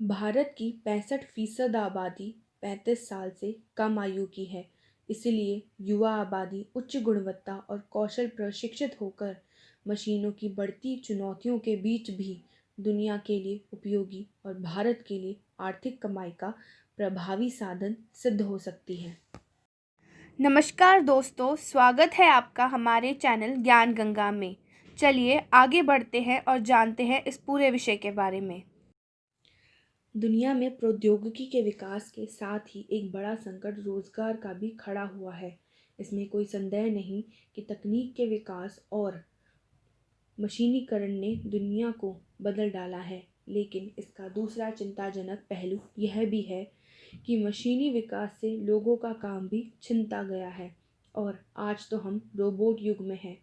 भारत की 65% आबादी 35 साल से कम आयु की है। इसलिए युवा आबादी उच्च गुणवत्ता और कौशल प्रशिक्षित होकर मशीनों की बढ़ती चुनौतियों के बीच भी दुनिया के लिए उपयोगी और भारत के लिए आर्थिक कमाई का प्रभावी साधन सिद्ध हो सकती है। नमस्कार दोस्तों, स्वागत है आपका हमारे चैनल ज्ञान गंगा में। चलिए आगे बढ़ते हैं और जानते हैं इस पूरे विषय के बारे में। दुनिया में प्रौद्योगिकी के विकास के साथ ही एक बड़ा संकट रोजगार का भी खड़ा हुआ है। इसमें कोई संदेह नहीं कि तकनीक के विकास और मशीनीकरण ने दुनिया को बदल डाला है, लेकिन इसका दूसरा चिंताजनक पहलू यह भी है कि मशीनी विकास से लोगों का काम भी छिनता गया है। और आज तो हम रोबोट युग में हैं।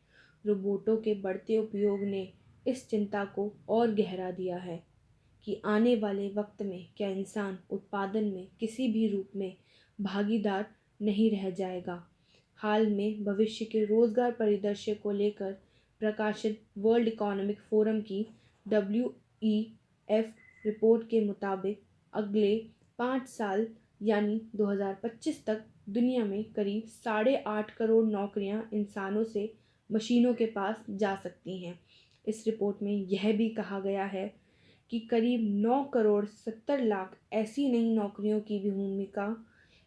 रोबोटों के बढ़ते उपयोग ने इस चिंता को और गहरा दिया है कि आने वाले वक्त में क्या इंसान उत्पादन में किसी भी रूप में भागीदार नहीं रह जाएगा। हाल में भविष्य के रोजगार परिदृश्य को लेकर प्रकाशित वर्ल्ड इकोनॉमिक फोरम की WEF रिपोर्ट के मुताबिक अगले 5 साल यानी 2025 तक दुनिया में करीब 8.5 करोड़ नौकरियां इंसानों से मशीनों के पास जा सकती हैं। इस रिपोर्ट में यह भी कहा गया है कि करीब 9 करोड़ 70 लाख ऐसी नई नौकरियों की भी भूमिका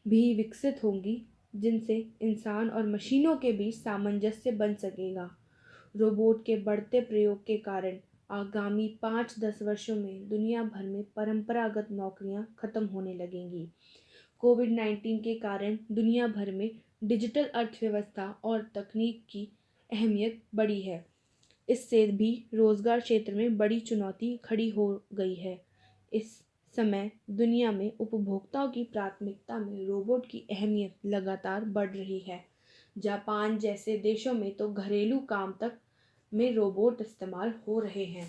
भी विकसित होंगी जिनसे इंसान और मशीनों के बीच सामंजस्य बन सकेगा। रोबोट के बढ़ते प्रयोग के कारण आगामी 5-10 वर्षों में दुनिया भर में परंपरागत नौकरियां खत्म होने लगेंगी। कोविड-19 के कारण दुनिया भर में डिजिटल अर्थव्यवस्था और तकनीक की अहमियत बढ़ी है। इससे भी रोजगार क्षेत्र में बड़ी चुनौती खड़ी हो गई है। इस समय दुनिया में उपभोक्ताओं की प्राथमिकता में रोबोट की अहमियत लगातार बढ़ रही है। जापान जैसे देशों में तो घरेलू काम तक में रोबोट इस्तेमाल हो रहे हैं।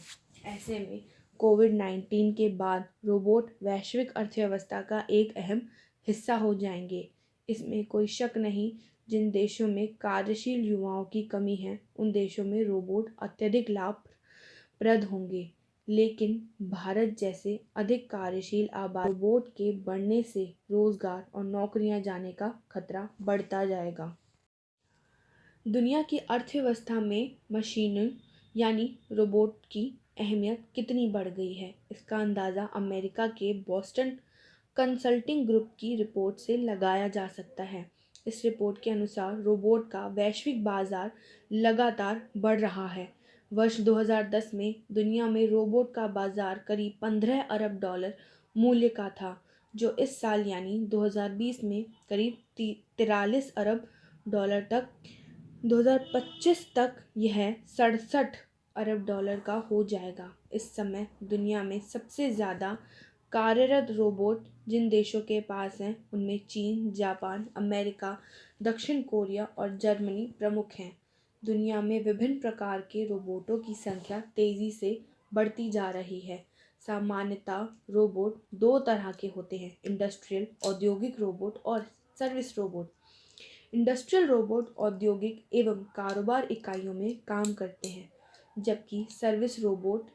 ऐसे में कोविड-19 के बाद रोबोट वैश्विक अर्थव्यवस्था का एक अहम हिस्सा हो जाएंगे। इसमें कोई शक नहीं, जिन देशों में कार्यशील युवाओं की कमी है उन देशों में रोबोट अत्यधिक लाभप्रद होंगे। लेकिन भारत जैसे अधिक कार्यशील आबादी रोबोट के बढ़ने से रोजगार और नौकरियां जाने का खतरा बढ़ता जाएगा। दुनिया की अर्थव्यवस्था में मशीनों यानी रोबोट की अहमियत कितनी बढ़ गई है, इसका अंदाज़ा अमेरिका के बॉस्टन कंसल्टिंग ग्रुप की रिपोर्ट से लगाया जा सकता है। इस रिपोर्ट के अनुसार रोबोट का वैश्विक बाजार लगातार बढ़ रहा है। वर्ष 2010 में दुनिया में रोबोट का बाजार करीब 15 अरब डॉलर मूल्य का था, जो इस साल यानी 2020 में करीब 43 अरब डॉलर तक 2025 तक यह 67 अरब डॉलर का हो जाएगा। इस समय दुनिया में सबसे ज़्यादा कार्यरत रोबोट जिन देशों के पास हैं उनमें चीन, जापान, अमेरिका, दक्षिण कोरिया और जर्मनी प्रमुख हैं। दुनिया में विभिन्न प्रकार के रोबोटों की संख्या तेज़ी से बढ़ती जा रही है। सामान्यतः रोबोट दो तरह के होते हैं: इंडस्ट्रियल औद्योगिक रोबोट और सर्विस रोबोट। इंडस्ट्रियल रोबोट औद्योगिक एवं कारोबार इकाइयों में काम करते हैं, जबकि सर्विस रोबोट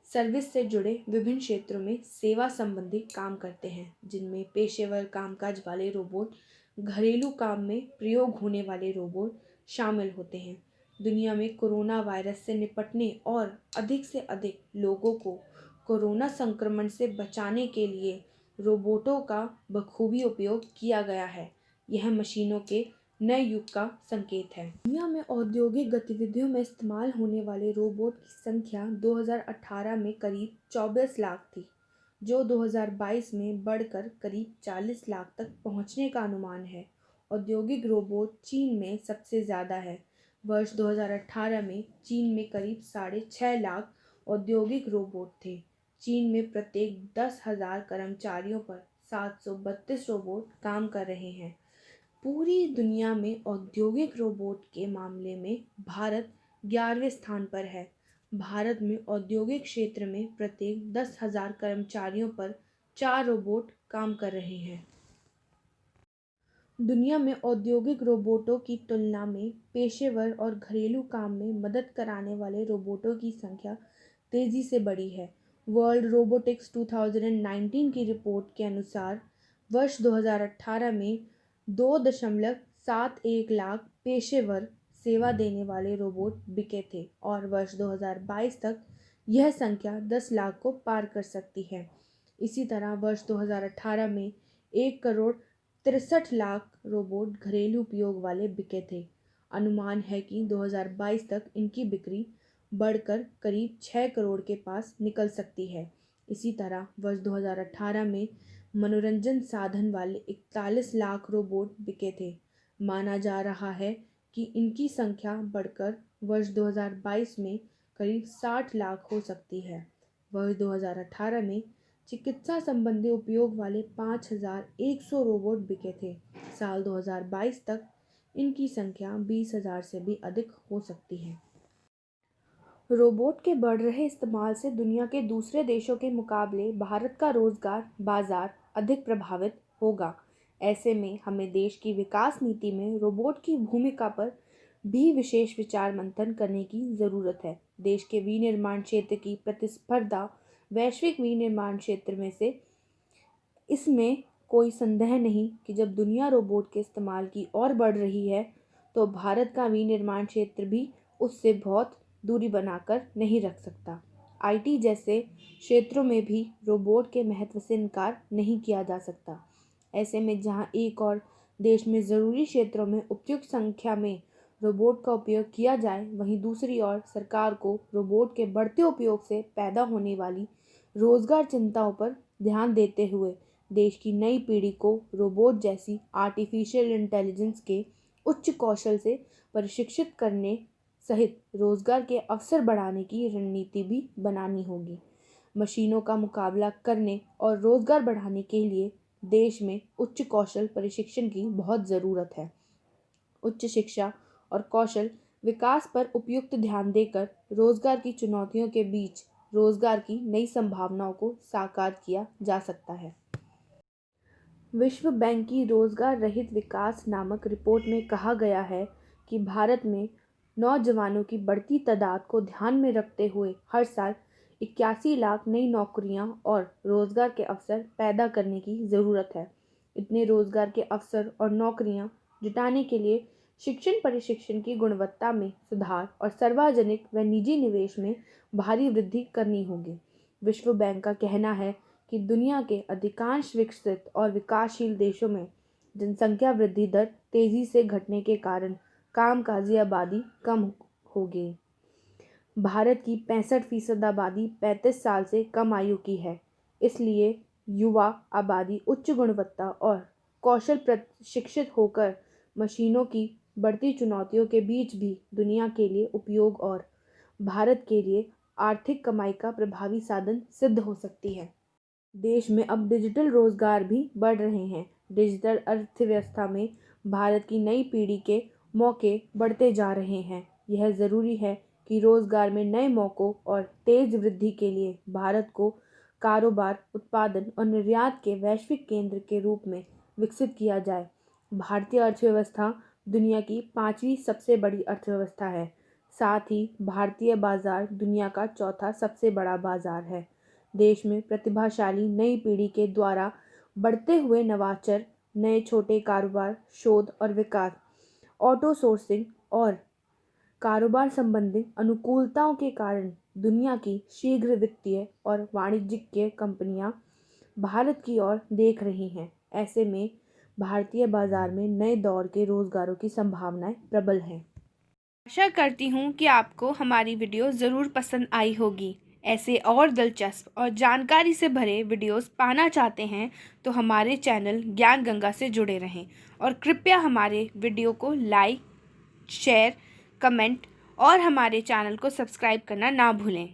सर्विस से जुड़े विभिन्न क्षेत्रों में सेवा संबंधी काम करते हैं, जिनमें पेशेवर कामकाज वाले रोबोट, घरेलू काम में प्रयोग होने वाले रोबोट शामिल होते हैं। दुनिया में कोरोना वायरस से निपटने और अधिक से अधिक लोगों को कोरोना संक्रमण से बचाने के लिए रोबोटों का बखूबी उपयोग किया गया है। यह मशीनों के नए युग का संकेत है। दुनिया में औद्योगिक गतिविधियों में इस्तेमाल होने वाले रोबोट की संख्या 2018 में करीब 24 लाख थी, जो 2022 में बढ़कर करीब 40 लाख तक पहुंचने का अनुमान है। औद्योगिक रोबोट चीन में सबसे ज़्यादा है। वर्ष 2018 में चीन में करीब 6.5 लाख औद्योगिक रोबोट थे। चीन में प्रत्येक 10,000 कर्मचारियों पर 732 रोबोट काम कर रहे हैं। पूरी दुनिया में औद्योगिक रोबोट के मामले में भारत 11वें स्थान पर है। भारत में औद्योगिक क्षेत्र में प्रत्येक 10,000 कर्मचारियों पर 4 रोबोट काम कर रहे हैं। दुनिया में औद्योगिक रोबोटों की तुलना में पेशेवर और घरेलू काम में मदद कराने वाले रोबोटों की संख्या तेज़ी से बढ़ी है। वर्ल्ड रोबोटिक्स 2019 की रिपोर्ट के अनुसार वर्ष 2018 में 2.71 लाख पेशेवर सेवा देने वाले रोबोट बिके थे और वर्ष 2022 तक यह संख्या 10 लाख को पार कर सकती है। इसी तरह वर्ष 2018 में 1 करोड़ 63 लाख रोबोट घरेलू उपयोग वाले बिके थे। अनुमान है कि 2022 तक इनकी बिक्री बढ़कर करीब 6 करोड़ के पास निकल सकती है। इसी तरह वर्ष 2018 में मनोरंजन साधन वाले 41 लाख रोबोट बिके थे। माना जा रहा है कि इनकी संख्या बढ़कर वर्ष 2022 में करीब 60 लाख हो सकती है। वर्ष 2018 में चिकित्सा संबंधी उपयोग वाले 5,100 रोबोट बिके थे। साल 2022 तक इनकी संख्या 20,000 से भी अधिक हो सकती है। रोबोट के बढ़ रहे इस्तेमाल से दुनिया के दूसरे देशों के मुकाबले भारत का रोजगार बाजार अधिक प्रभावित होगा। ऐसे में हमें देश की विकास नीति में रोबोट की भूमिका पर भी विशेष विचार मंथन करने की ज़रूरत है। देश के विनिर्माण क्षेत्र की प्रतिस्पर्धा वैश्विक विनिर्माण क्षेत्र में से इसमें कोई संदेह नहीं कि जब दुनिया रोबोट के इस्तेमाल की ओर बढ़ रही है तो भारत का विनिर्माण क्षेत्र भी उससे बहुत दूरी बनाकर नहीं रख सकता। आईटी जैसे क्षेत्रों में भी रोबोट के महत्व से इनकार नहीं किया जा सकता। ऐसे में जहां एक और देश में ज़रूरी क्षेत्रों में उपयुक्त संख्या में रोबोट का उपयोग किया जाए, वहीं दूसरी ओर सरकार को रोबोट के बढ़ते उपयोग से पैदा होने वाली रोजगार चिंताओं पर ध्यान देते हुए देश की नई पीढ़ी को रोबोट जैसी आर्टिफिशियल इंटेलिजेंस के उच्च कौशल से प्रशिक्षित करने सहित रोजगार के अवसर बढ़ाने की रणनीति भी बनानी होगी। मशीनों का मुकाबला करने और रोजगार बढ़ाने के लिए देश में उच्च कौशल प्रशिक्षण की बहुत ज़रूरत है। उच्च शिक्षा और कौशल विकास पर उपयुक्त ध्यान देकर रोजगार की चुनौतियों के बीच रोजगार की नई संभावनाओं को साकार किया जा सकता है। विश्व बैंक की रोजगार रहित विकास नामक रिपोर्ट में कहा गया है कि भारत में नौजवानों की बढ़ती तादाद को ध्यान में रखते हुए हर साल 81 लाख नई नौकरियां और रोजगार के अवसर पैदा करने की ज़रूरत है। इतने रोजगार के अवसर और नौकरियां जुटाने के लिए शिक्षण प्रशिक्षण की गुणवत्ता में सुधार और सार्वजनिक व निजी निवेश में भारी वृद्धि करनी होगी। विश्व बैंक का कहना है कि दुनिया के अधिकांश विकसित और विकासशील देशों में जनसंख्या वृद्धि दर तेज़ी से घटने के कारण कामकाजी आबादी कम हो गई। भारत की 65% आबादी 35 साल से कम आयु की है। इसलिए युवा आबादी उच्च गुणवत्ता और कौशल प्रशिक्षित होकर मशीनों की बढ़ती चुनौतियों के बीच भी दुनिया के लिए उपयोग और भारत के लिए आर्थिक कमाई का प्रभावी साधन सिद्ध हो सकती है। देश में अब डिजिटल रोजगार भी बढ़ रहे हैं। डिजिटल अर्थव्यवस्था में भारत की नई पीढ़ी के मौके बढ़ते जा रहे हैं। यह ज़रूरी है कि रोजगार में नए मौक़ों और तेज़ वृद्धि के लिए भारत को कारोबार, उत्पादन और निर्यात के वैश्विक केंद्र के रूप में विकसित किया जाए। भारतीय अर्थव्यवस्था दुनिया की 5वीं सबसे बड़ी अर्थव्यवस्था है। साथ ही भारतीय बाजार दुनिया का चौथा सबसे बड़ा बाजार है। देश में प्रतिभाशाली नई पीढ़ी के द्वारा बढ़ते हुए नवाचार, नए छोटे कारोबार, शोध और विकास, ऑटो सोर्सिंग और कारोबार संबंधी अनुकूलताओं के कारण दुनिया की शीघ्र वित्तीय और वाणिज्यिक कंपनियां भारत की ओर देख रही हैं। ऐसे में भारतीय बाजार में नए दौर के रोजगारों की संभावनाएं प्रबल हैं। आशा करती हूँ कि आपको हमारी वीडियो ज़रूर पसंद आई होगी। ऐसे और दिलचस्प और जानकारी से भरे वीडियोस पाना चाहते हैं तो हमारे चैनल ज्ञान गंगा से जुड़े रहें और कृपया हमारे वीडियो को लाइक, शेयर, कमेंट और हमारे चैनल को सब्सक्राइब करना ना भूलें।